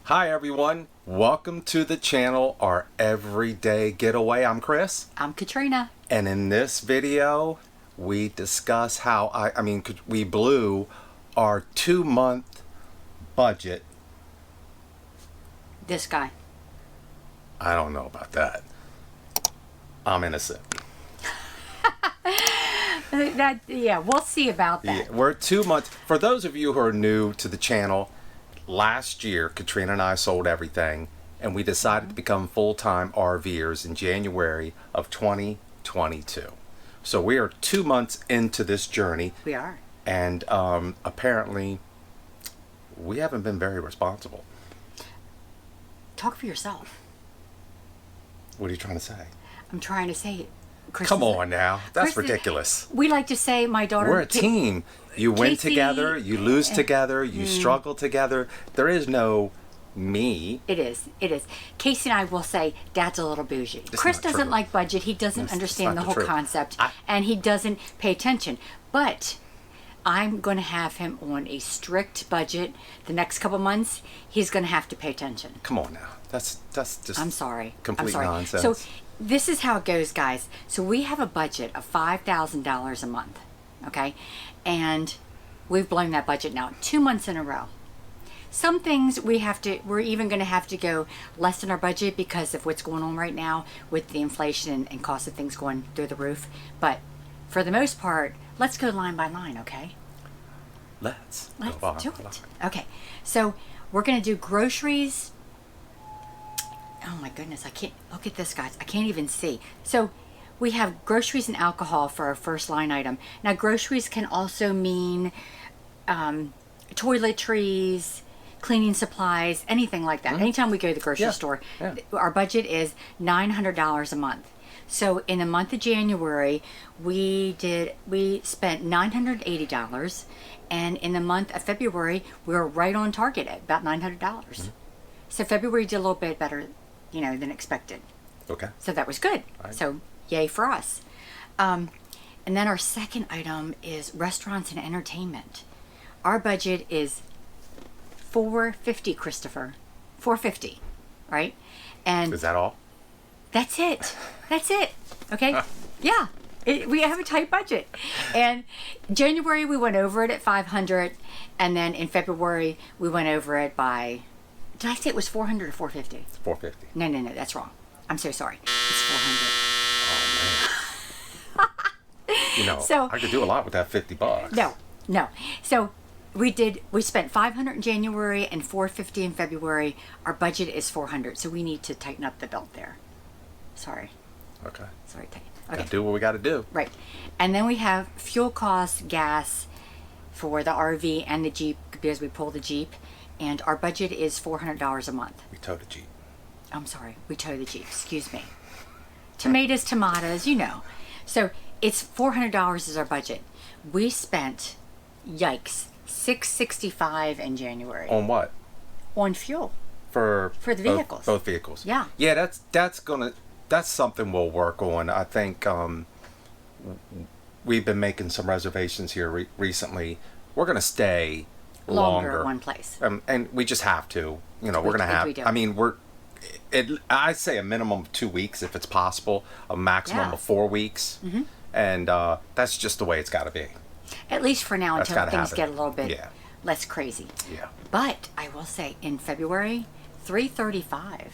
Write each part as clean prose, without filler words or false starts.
Hi everyone, welcome to the channel, our everyday getaway. I'm Chris. I'm Katrina. And in this video, we discuss how we blew our 2-month budget. This guy. I don't know about that. I'm innocent. Yeah, we'll see about that. Yeah, we're 2 months. For those of you who are new to the channel, last year, Katrina and I sold everything, and we decided to become full-time RVers in January of 2022. So we are 2 months into this journey. We are. And apparently, we haven't been very responsible. Talk for yourself. What are you trying to say? I'm trying to say it. Come on now. That's ridiculous. We like to say, my daughter... We're a team. You win together, you lose together, you struggle together. There is no me. It is. It is. Casey and I will say, Dad's a little bougie. Chris doesn't like budget. He doesn't understand the whole concept. And he doesn't pay attention. But I'm going to have him on a strict budget. The next couple months, he's going to have to pay attention. Come on now. That's just... I'm sorry. Complete nonsense. So this is how it goes, guys. So we have a budget of $5,000 a month. Okay? And we've blown that budget now 2 months in a row. Some things we're even going to have to go less than our budget because of what's going on right now with the inflation and cost of things going through the roof. But for the most part, let's go line by line, okay? Let's do it. Okay, so we're going to do groceries. Oh my goodness, I can't, look at this, guys. I can't even see. So we have groceries and alcohol for our first line item. Now, groceries can also mean toiletries, cleaning supplies, anything like that. Anytime we go to the grocery store, our budget is $900 a month. So in the month of January, we spent $980, and in the month of February, we were right on target at about $900. So February did a little bit better, than expected. Okay. So that was good. Right. So yay for us. And then our second item is restaurants and entertainment. Our budget is $450, Christopher. $450, right? And is that all? That's it. That's it. Okay? Yeah. We have a tight budget. And January we went over it at $500, and then in February we went over it by, did I say it was $400 or $450? $450. No, that's wrong. I'm so sorry. It's $400. Oh man. So I could do a lot with that $50. No. So we spent $500 in January and $450 in February. Our budget is $400, so we need to tighten up the belt there. Sorry. Okay. Sorry, tighten. Okay. Gotta do what we gotta do. Right. And then we have fuel costs, gas for the RV and the Jeep because we pull the Jeep, and our budget is $400 a month. We tow the Jeep. I'm sorry. We tow the Jeep. Excuse me. Tomatoes, So it's $400 is our budget. We spent, yikes, $665 in January. On what? On fuel. For the vehicles. Both vehicles. Yeah. Yeah, that's something we'll work on. I think we've been making some reservations here recently. We're gonna stay longer at one place. And we just have to. We're gonna have. I mean, I say a minimum of 2 weeks if it's possible. A maximum of 4 weeks. And that's just the way it's got to be. At least for now, until things get a little bit less crazy. Yeah. But I will say, in February, $335.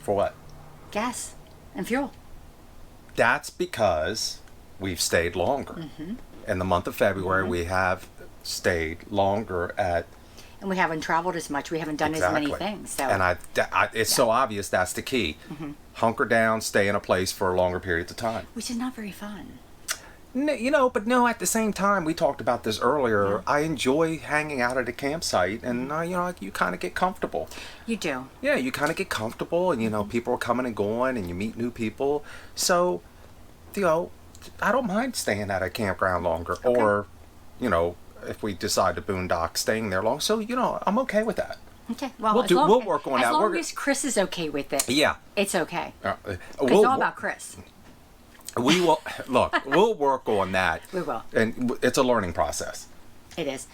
For what? Gas and fuel. That's because we've stayed longer. In the month of February, we have stayed longer at. And we haven't traveled as much. We haven't done as many things. So. And it's so obvious that's the key. Hunker down, stay in a place for longer periods of time. Which is not very fun. No, but at the same time, we talked about this earlier. Yeah. I enjoy hanging out at a campsite, and you kind of get comfortable. You do. Yeah, you kind of get comfortable, and people are coming and going, and you meet new people. So, I don't mind staying at a campground longer, or, if we decide to boondock, staying there long. So, I'm okay with that. Okay, well, we'll work on that. As long as Chris is okay with it, it's okay. It's all about Chris. We will look. We'll work on that. We will, and it's a learning process. It is.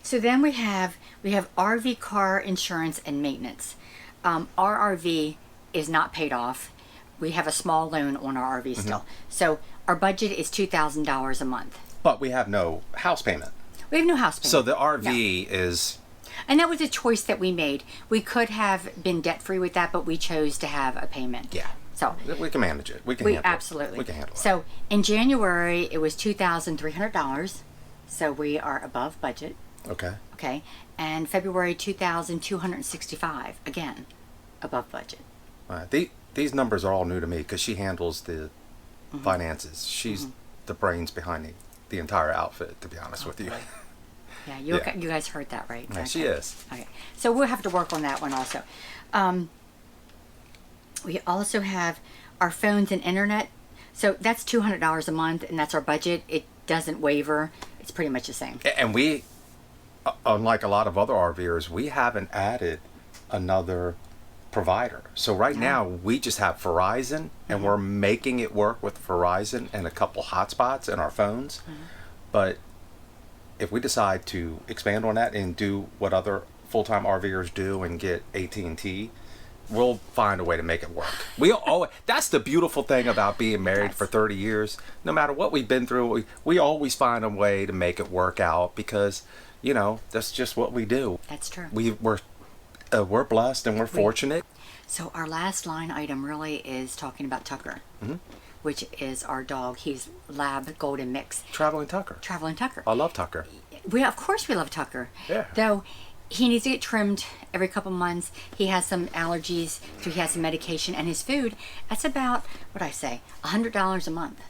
So then we have RV car insurance and maintenance. Our RV is not paid off. We have a small loan on our RV still. So our budget is $2,000 a month. But we have no house payment. We have no house payment. So the RV is... And that was a choice that we made. We could have been debt-free with that, but we chose to have a payment. Yeah. So we can manage it. We can handle absolutely. it. We can handle it. So in January, it was $2,300. So we are above budget. Okay. Okay. And February, $2,265. Again, above budget. These numbers are all new to me because she handles the finances. She's the brains behind the entire outfit, to be honest with you. Yeah, you guys heard that, right? Yeah, she is. Okay. So we'll have to work on that one also. We also have our phones and internet. So that's $200 a month, and that's our budget. It doesn't waver. It's pretty much the same. And we, unlike a lot of other RVers, we haven't added another provider. So right now, we just have Verizon, and we're making it work with Verizon and a couple hotspots in our phones. But if we decide to expand on that and do what other full-time RVers do and get AT&T, we'll find a way to make it work. That's the beautiful thing about being married for 30 years. No matter what we've been through, we always find a way to make it work out because, that's just what we do. That's true. We're blessed and we're fortunate. So our last line item really is talking about Tucker, which is our dog. He's Lab Golden Mix. Traveling Tucker. I love Tucker. Of course we love Tucker. Yeah. Though he needs to get trimmed every couple months. He has some allergies, so he has some medication, and his food, that's about, $100 a month.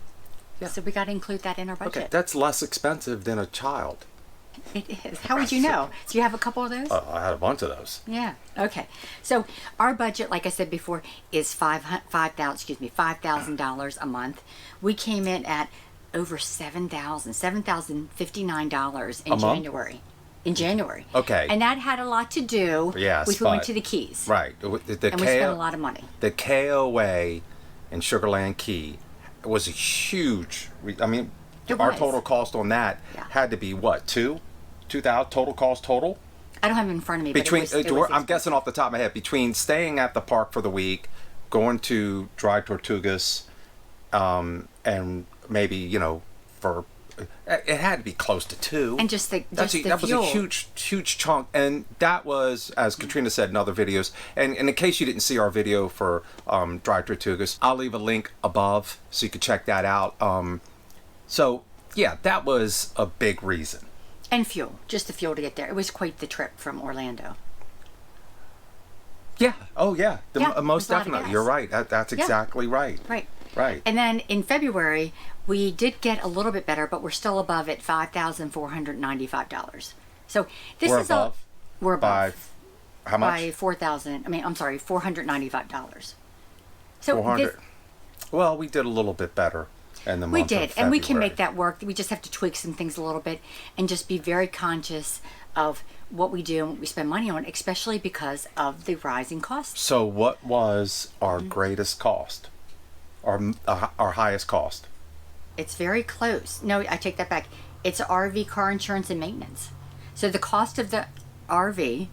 Yeah. So we got to include that in our budget. Okay, that's less expensive than a child. It is. How would you know? Do you have a couple of those? I had a bunch of those. Yeah. Okay. So our budget, like I said before, is $5,000 a month. We came in at over $7,059 in January. In January. Okay. And that had a lot to do with we went to the Keys. Right. And we spent a lot of money. The KOA in Sugarland Key was a huge. Our total cost on that had to be what, $2,000 total cost total? I don't have it in front of me. Between but it was I'm guessing off the top of my head, between staying at the park for the week, going to Dry Tortugas, and maybe for it had to be close to $2,000. And just the that fuel. was a huge chunk, and that was, as Katrina said in other videos. And in case you didn't see our video for Dry Tortugas, I'll leave a link above so you can check that out. So yeah, that was a big reason. And fuel, just the fuel to get there. It was quite the trip from Orlando. Yeah. Oh yeah. Most it was definitely. You're right. That's exactly right. Right. And then in February, we did get a little bit better, but we're still above at $5,495. So this we're is above. We're above. By how much? By $495. So 400. Well, we did a little bit better in the month we did, of and we can February. make that work. We just have to tweak some things a little bit and just be very conscious of what we do and what we spend money on, especially because of the rising costs. So what was our greatest cost? Our highest cost? It's very close. No, I take that back. It's RV car insurance and maintenance. So the cost of the RV,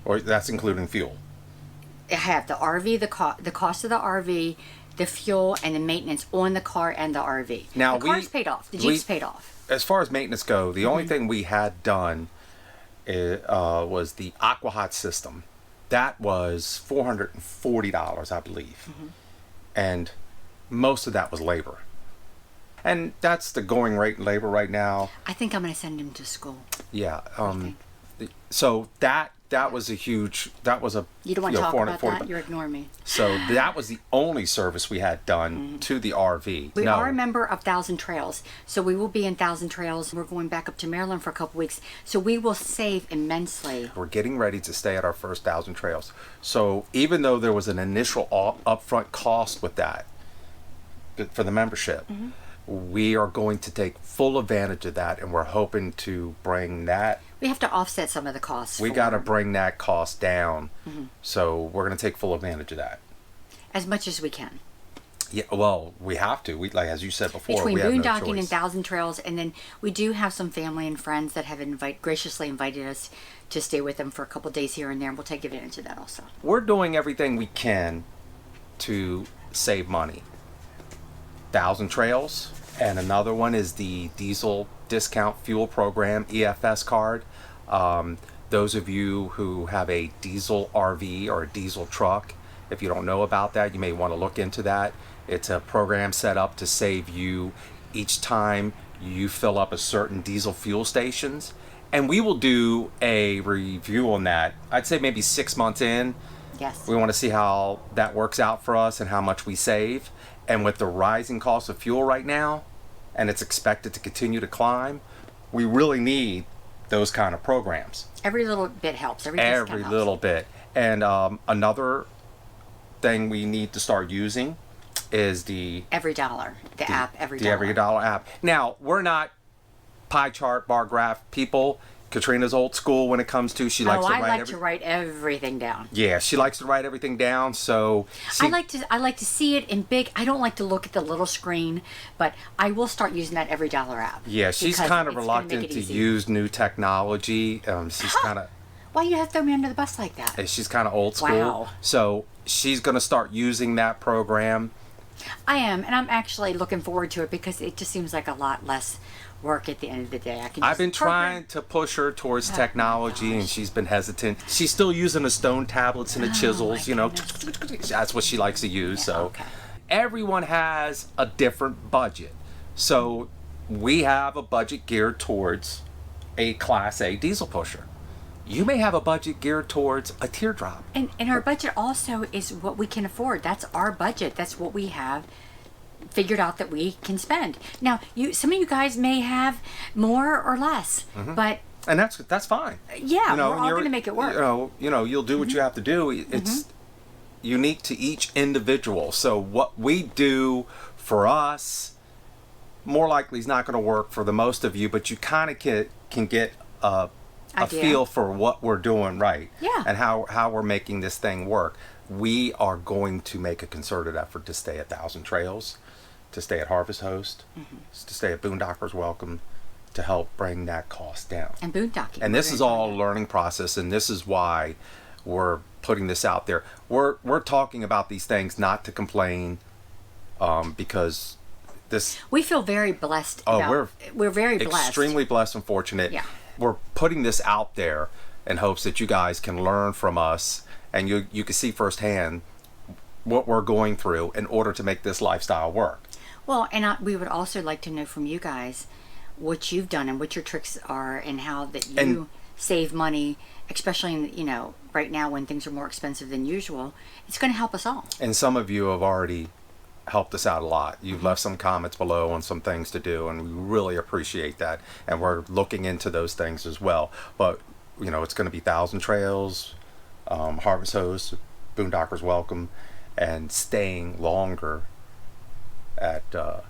or that's including fuel. I have the RV, the cost of the RV, the fuel, and the maintenance on the car and the RV. Now the car's paid off. The Jeep's paid off. As far as maintenance go, the only thing we had done was the Aquahot system. That was $440, I believe, and most of that was labor. And that's the going rate in labor right now. I think I'm going to send him to school. Yeah. So that was a huge. That was a. You don't want to talk about that? You're ignoring me. So that was the only service we had done to the RV. We are a member of Thousand Trails, so we will be in Thousand Trails. We're going back up to Maryland for a couple weeks, so we will save immensely. We're getting ready to stay at our first Thousand Trails. So even though there was an initial upfront cost with that for the membership. We are going to take full advantage of that, and we're hoping to bring that. We have to offset some of the costs. We got to bring that cost down, so we're going to take full advantage of that. As much as we can. Yeah, well, we have to. We, like as you said before, Between we have no boondocking and choice. Thousand Trails, and then we do have some family and friends that have graciously invited us to stay with them for a couple days here and there, and we'll take advantage of that also. We're doing everything we can to save money. Thousand Trails, and another one is the Diesel Discount Fuel Program EFS card. Those of you who have a diesel RV or a diesel truck, if you don't know about that, you may want to look into that. It's a program set up to save you each time you fill up a certain diesel fuel stations. And we will do a review on that, I'd say maybe 6 months in. Yes. We want to see how that works out for us and how much we save. And with the rising cost of fuel right now, and it's expected to continue to climb, we really need those kind of programs. Every little bit helps. Every discount Every helps. little bit. And another thing we need to start using is the Every dollar. The app, Every the Dollar. Every Dollar app. Now, we're not pie chart, bar graph people. Katrina's old school when it comes to, she likes Oh, to I write like to write everything down. Yeah, she likes to write everything down, so I like to see it in big. I don't like to look at the little screen, but I will start using that Every Dollar app. yeah, she's because kind of it's gonna make reluctant it to easy. use new technology. She's kind of Why you have to throw me under the bus like that? she's kind of old school. Wow. So she's going to start using that program. I am, and I'm actually looking forward to it because it just seems like a lot less work at the end of the day. I can. I've just been program- trying to push her towards Oh, technology, my and gosh. she's been hesitant. She's still using the stone tablets and the chisels, my you know. goodness. That's what she likes to use. Yeah, so okay. everyone has a different budget. So we have a budget geared towards a Class A diesel pusher. You may have a budget geared towards a teardrop. And our budget also is what we can afford. That's our budget. That's what we have figured out that we can spend. Now, some of you guys may have more or less, but And that's fine. yeah, You know, we're all you're- going to make it work. You know, you'll do what you have to do. It's unique to each individual. So what we do for us, more likely is not going to work for the most of you, but you kind of can get a Idea. feel for what we're doing right. Yeah. And how we're making this thing work. We are going to make a concerted effort to stay at Thousand Trails, to stay at Harvest Host, to stay at Boondockers Welcome, to help bring that cost down. And boondocking. And this is all a learning process, and this is why we're putting this out there. We're talking about these things not to complain, because this We feel very blessed. We're very blessed. extremely blessed and fortunate. Yeah. We're putting this out there in hopes that you guys can learn from us, and you can see firsthand what we're going through in order to make this lifestyle work. Well, and we would also like to know from you guys what you've done and what your tricks are and how that you And- save money, especially in, right now when things are more expensive than usual. It's going to help us all. And some of you have already helped us out a lot. You've left some comments below on some things to do, and we really appreciate that. And we're looking into those things as well. But, it's going to be Thousand Trails, Harvest Host, Boondockers Welcome, and staying longer at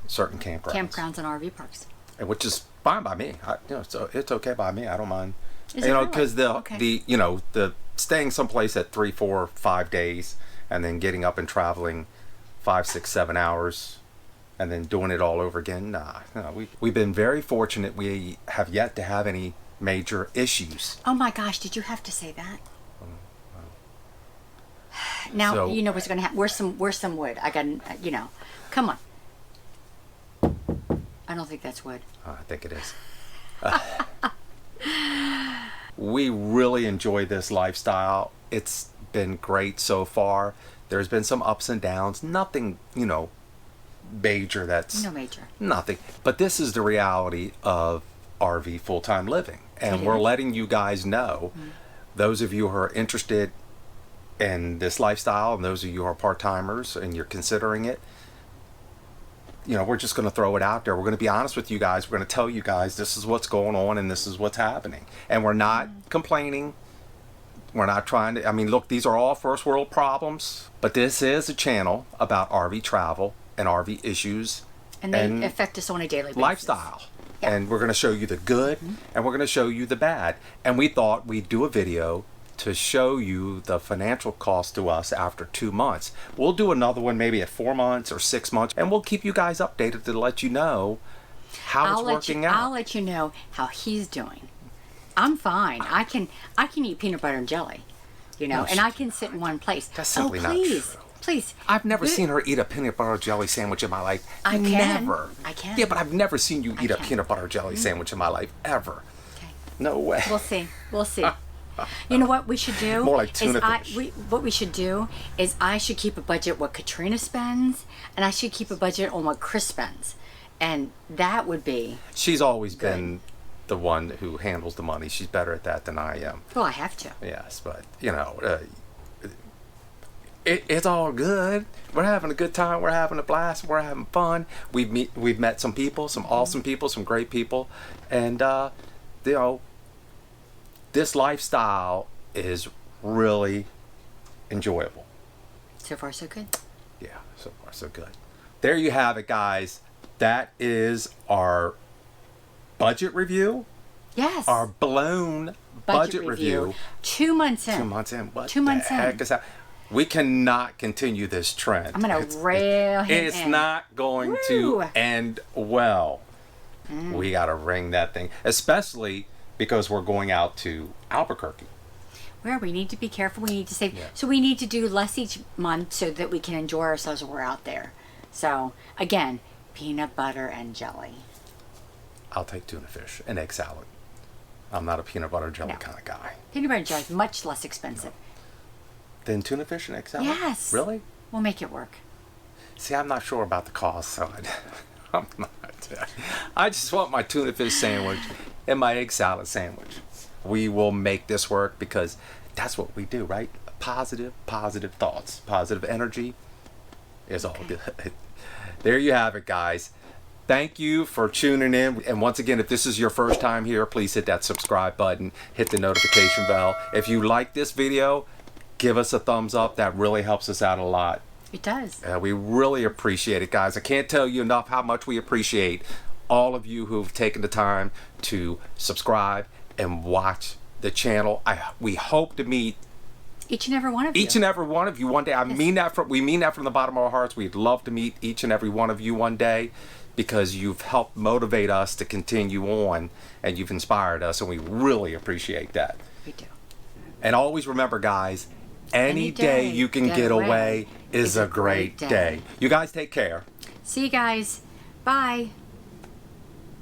certain campgrounds. Campgrounds and RV parks. Which is fine by me. So it's okay by me. I don't mind. Is it really? Because Okay. the staying someplace at 3, 4, 5 days, and then getting up and traveling 5, 6, 7 hours, and then doing it all over again. Nah, we've been very fortunate. We have yet to have any major issues. Oh my gosh, did you have to say that? Now, So- you know what's going to happen. Where's some wood? I got, come on. I don't think that's wood. I think it is. We really enjoy this lifestyle. It's been great so far. There's been some ups and downs. Nothing, major that's No major. nothing. But this is the reality of RV full-time living. And It we're is. letting you guys know, those of you who are interested in this lifestyle, and those of you who are part-timers and you're considering it, we're just going to throw it out there. We're going to be honest with you guys. We're going to tell you guys this is what's going on and this is what's happening. And we're not complaining. We're not trying to, look, these are all first world problems, but this is a channel about RV travel and RV issues And they affect us on a daily basis. lifestyle. Yeah. And we're going to show you the good and we're going to show you the bad. And we thought we'd do a video to show you the financial cost to us after 2 months. We'll do another one maybe at 4 months or 6 months, and we'll keep you guys updated to let you know how it's working out. I'll let you know how he's doing. I'm fine. I can eat peanut butter and jelly, and I can sit in one place. That's simply not please, true. Please. I've never seen her eat a peanut butter jelly sandwich in my life. I can. Never. I can. Yeah, but I've never seen you eat a can. peanut butter jelly sandwich in my life, ever. Okay. No way. We'll see. We'll see. You know what we should do? More like tuna fish. What we should do is I should keep a budget what Katrina spends, and I should keep a budget on what Chris spends. And that would be... She's always been the one who handles the money. She's better at that than I am. Well, I have to. Yes, but, it's all good. We're having a good time. We're having a blast. We're having fun. We've met some people, some awesome people, some great people. And, this lifestyle is really enjoyable. So far, so good. Yeah, so far, so good. There you have it, guys. That is our budget review. Yes. Our blown budget review. 2 months in. 2 months in. What 2 months the heck is that? We cannot continue this trend. I'm going to rail him It's in. not going Woo. to end well. We got to ring that thing, especially because we're going out to Albuquerque. Where we need to be careful. We need to save. Yeah. So we need to do less each month so that we can enjoy ourselves when we're out there. So, again, peanut butter and jelly. I'll take tuna fish and egg salad. I'm not a peanut butter jelly No. kind of guy. Peanut butter and jelly is much less expensive. Then tuna fish and egg salad? Yes. Really? We'll make it work. See, I'm not sure about the cost side. I'm not. I just want my tuna fish sandwich and my egg salad sandwich. We will make this work because that's what we do, right? Positive thoughts, positive energy is all good. There you have it, guys. Thank you for tuning in. And once again, if this is your first time here, please hit that subscribe button, hit the notification bell. If you like this video, give us a thumbs up. That really helps us out a lot. It does. We really appreciate it, guys. I can't tell you enough how much we appreciate all of you who've taken the time to subscribe and watch the channel. We hope to meet each and every one of you. Each and every one of you one day. We mean that from the bottom of our hearts. We'd love to meet each and every one of you one day because you've helped motivate us to continue on and you've inspired us, and we really appreciate that. We do. And always remember, guys, any day you can get away is a great day. You guys take care. See you guys. Bye.